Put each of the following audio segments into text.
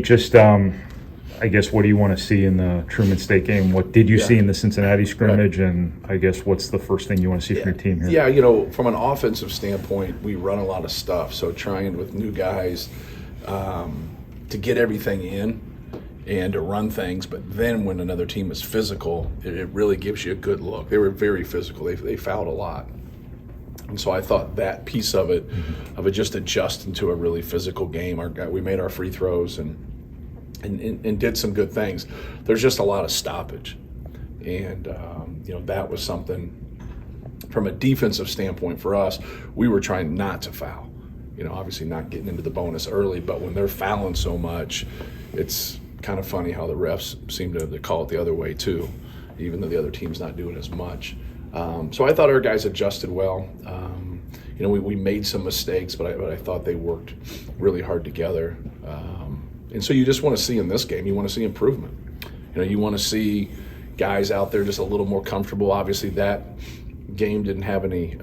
Just, I guess, what do you want to see in the Truman State game? What did you see in the Cincinnati scrimmage? Right. And I guess what's the first thing you want to see from your team here? Yeah, from an offensive standpoint, we run a lot of stuff. So trying with new guys to get everything in and to run things. But then when another team is physical, it really gives you a good look. They were very physical. They fouled a lot. And so I thought that piece of it, just adjusting to a really physical game. We made our free throws and did some good things. There's just a lot of stoppage, and that was something from a defensive standpoint for us. We were trying not to foul. Obviously not getting into the bonus early, but when they're fouling so much, it's kind of funny how the refs seem to call it the other way too, even though the other team's not doing as much. So I thought our guys adjusted well. We made some mistakes, but I thought they worked really hard together. And so you just want to see in this game, you want to see improvement. You want to see guys out there just a little more comfortable. Obviously, that game didn't have any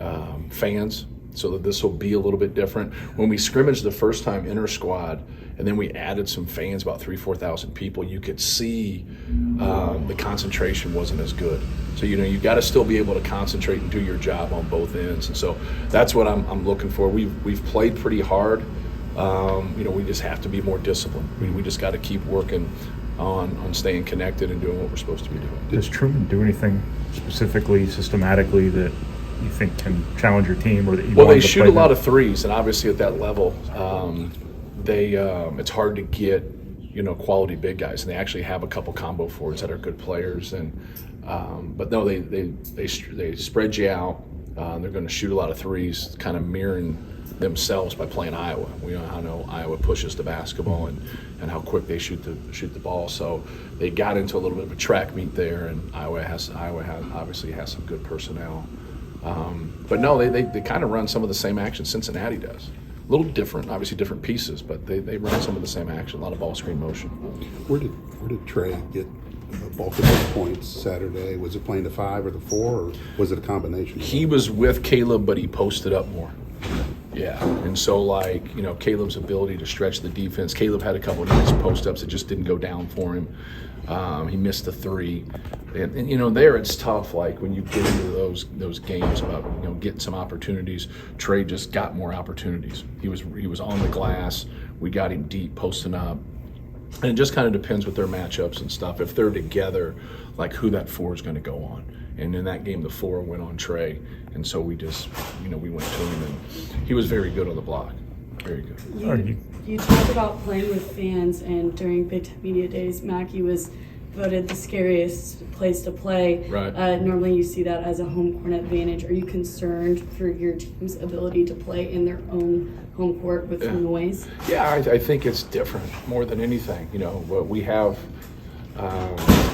fans, so that this will be a little bit different. When we scrimmaged the first time inter-squad, and then we added some fans, about 4,000 people, you could see the concentration wasn't as good. So you got to still be able to concentrate and do your job on both ends. And so that's what I'm looking for. We've played pretty hard. We just have to be more disciplined. We just got to keep working on staying connected and doing what we're supposed to be doing. Does Truman do anything specifically, systematically, that you think can challenge your team, or that you? Well, they shoot a lot of threes, and obviously at that level, it's hard to get quality big guys, and they actually have a couple combo forwards that are good players. And but no, they spread you out. They're going to shoot a lot of threes, kind of mirroring themselves by playing Iowa. We know how Iowa pushes the basketball and how quick they shoot the ball. So they got into a little bit of a track meet there, and Iowa obviously has some good personnel. But no, they kind of run some of the same action Cincinnati does. A little different, obviously different pieces, but they run some of the same action. A lot of ball screen motion. Where did Trey get the bulk of his points Saturday? Was it playing the 5 or the 4, or was it a combination? He was with Caleb, but he posted up more. Yeah, and so Caleb's ability to stretch the defense. Caleb had a couple of nice post-ups that just didn't go down for him. He missed the 3, and there it's tough. Like when you get into those games about getting some opportunities. Trey just got more opportunities. He was on the glass. We got him deep, posting up, and it just kind of depends with their matchups and stuff. If they're together, like who that 4 is going to go on. And in that game, the 4 went on Trey, and so we just, we went to him, and he was very good on the block, very good. You talked about playing with fans, and during Big Ten Media Days, Mackey was voted the scariest place to play. Right. Normally you see that as a home court advantage. Are you concerned for your team's ability to play in their own home court with noise? Yeah, I think it's different more than anything. We have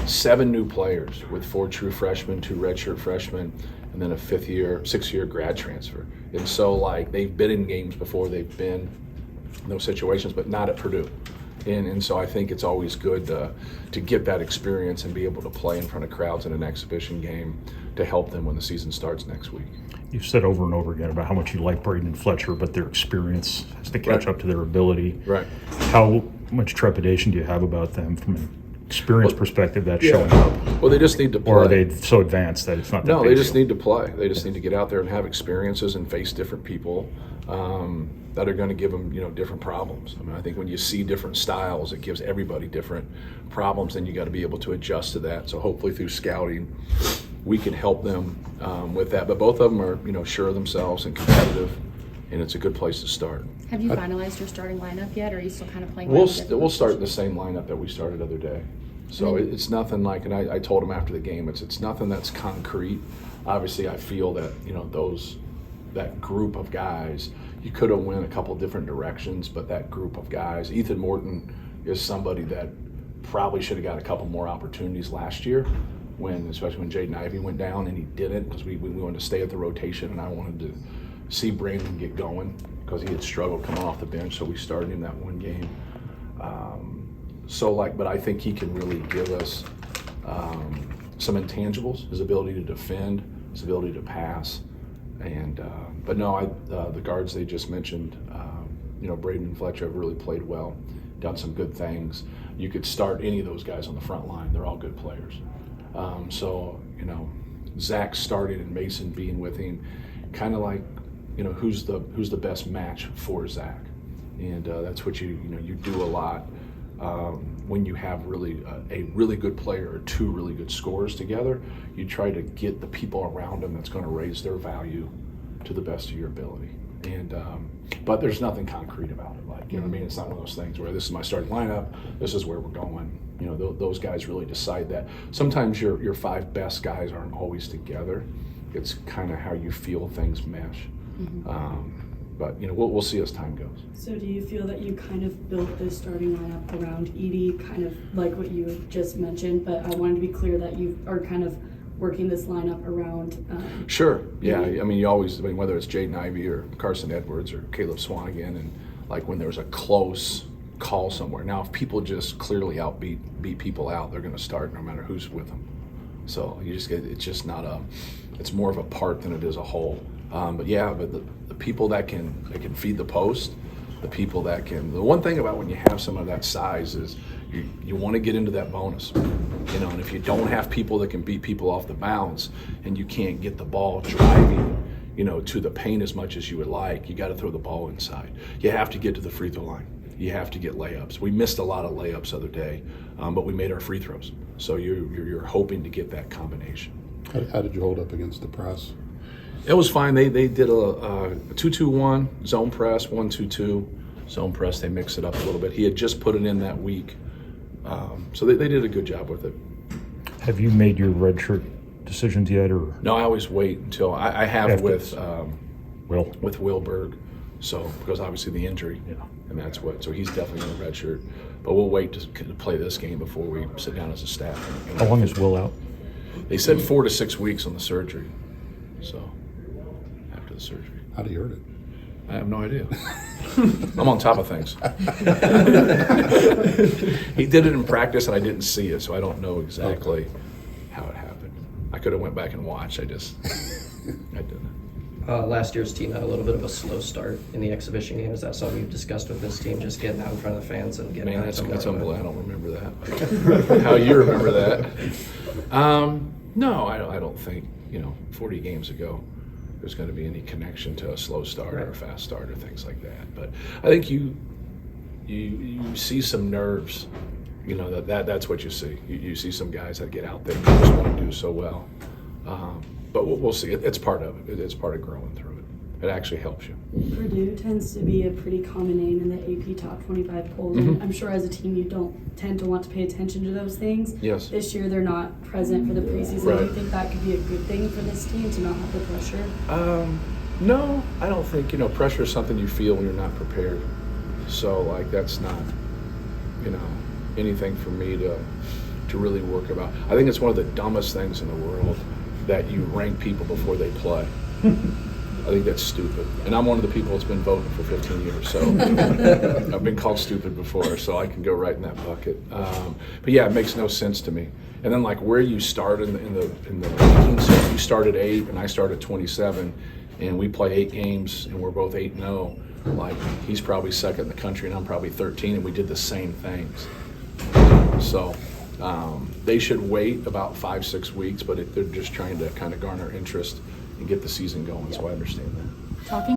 7 new players with 4 true freshmen, 2 redshirt freshmen, and then a 6-year grad transfer. And so they've been in games before, they've been in those situations, but not at Purdue. And so I think it's always good to get that experience and be able to play in front of crowds in an exhibition game to help them when the season starts next week. You've said over and over again about how much you like Braden and Fletcher, but their experience has to catch up to their ability. Right. How much trepidation do you have about them from an experience perspective that's showing up? Well, they just need to play. Or are they so advanced that it's not that No, big they just deal? need to play. They just need to get out there and have experiences and face different people that are going to give them, different problems. I mean, I think when you see different styles, it gives everybody different problems, and you got to be able to adjust to that. So hopefully through scouting, we can help them with that. But both of them are, sure of themselves and competitive, and it's a good place to start. Have you finalized your starting lineup yet, or are you still kind of playing? We'll start the same lineup that we started the other day. So it's nothing like, and I told him after the game, it's nothing that's concrete. Obviously, I feel that that group of guys, you could have went a couple different directions, but that group of guys, Ethan Morton is somebody that probably should have got a couple more opportunities last year, especially when Jaden Ivey went down, and he didn't because we wanted to stay at the rotation, and I wanted to see Brandon get going because he had struggled coming off the bench, so we started him that one game. But I think he can really give us some intangibles, his ability to defend, his ability to pass, but no, the guards they just mentioned, Braden and Fletcher have really played well, done some good things. You could start any of those guys on the front line. They're all good players. So, you know, Zach started and Mason being with him, kind of like, you know, who's the best match for Zach, and that's what you do a lot when you have really a really good player or two really good scorers together. You try to get the people around them that's going to raise their value to the best of your ability. And but there's nothing concrete about it. Like, you know what I mean? It's not one of those things where this is my starting lineup, this is where we're going. You know, those guys really decide that. Sometimes your 5 best guys aren't always together. It's kind of how you feel things mesh. But, you know, we'll see as time goes. So do you feel that you kind of built this starting lineup around Edie, kind of like what you just mentioned, but I wanted to be clear that you are kind of working this lineup around Sure, yeah. I mean, whether it's Jaden Ivey or Carson Edwards or Caleb Swanigan, and like when there's a close call somewhere. Now, if people just clearly beat people out, they're going to start no matter who's with them. So it's just not it's more of a part than it is a whole. But the people that can feed the post, the people that can. The one thing about when you have some of that size is you want to get into that bonus, you know. And if you don't have people that can beat people off the bounce, and you can't get the ball driving, you know, to the paint as much as you would like, you got to throw the ball inside. You have to get to the free throw line. You have to get layups. We missed a lot of layups the other day, but we made our free throws. So you're hoping to get that combination. How did you hold up against the press? It was fine. They did a 2-2-1 zone press, 1-2-2 zone press. They mixed it up a little bit. He had just put it in that week, so they did a good job with it. Have you made your redshirt decisions yet, or No, I always wait until I have with Will? Berg, so because obviously the injury, and that's so he's definitely in a redshirt. But we'll wait to play this game before we sit down as a staff. How long is Will out? They said 4 to 6 weeks on the surgery. So after the surgery. How do you hurt it? I have no idea. I'm on top of things. He did it in practice and I didn't see it, so I don't know exactly how it happened. I could have went back and watched. I didn't. Last year's team had a little bit of a slow start in the exhibition game. Is that something you've discussed with this team, just getting out in front of the fans and getting Man, out that's some more of it? unbelievable. I don't remember that. How you remember that? No, I don't think, 40 games ago there's going to be any connection to a slow start or a fast start or things like that. But I think you see some nerves, that's what you see. You see some guys that get out there and just want to do so well. But we'll see. It's part of it. It's part of growing through it. It actually helps you. Purdue tends to be a pretty common name in the AP Top 25 polls. And I'm sure as a team you don't tend to want to pay attention to those things. Yes. This year they're not present for the preseason. Right. Do you think that could be a good thing for this team to not have the pressure? No, I don't think, pressure is something you feel when you're not prepared. So, that's not, anything for me to really work about. I think it's one of the dumbest things in the world that you rank people before they play. I think that's stupid. And I'm one of the people that's been voting for 15 years, so I've been called stupid before, so I can go right in that bucket. But yeah, it makes no sense to me. And then where you start in the rankings, so if you start at 8 and I start at 27, and we play 8 games and we're both 8-0, he's probably second in the country and I'm probably 13, and we did the same things. So they should wait about 5-6 weeks, but they're just trying to kind of garner interest and get the season going, so I understand that. Talking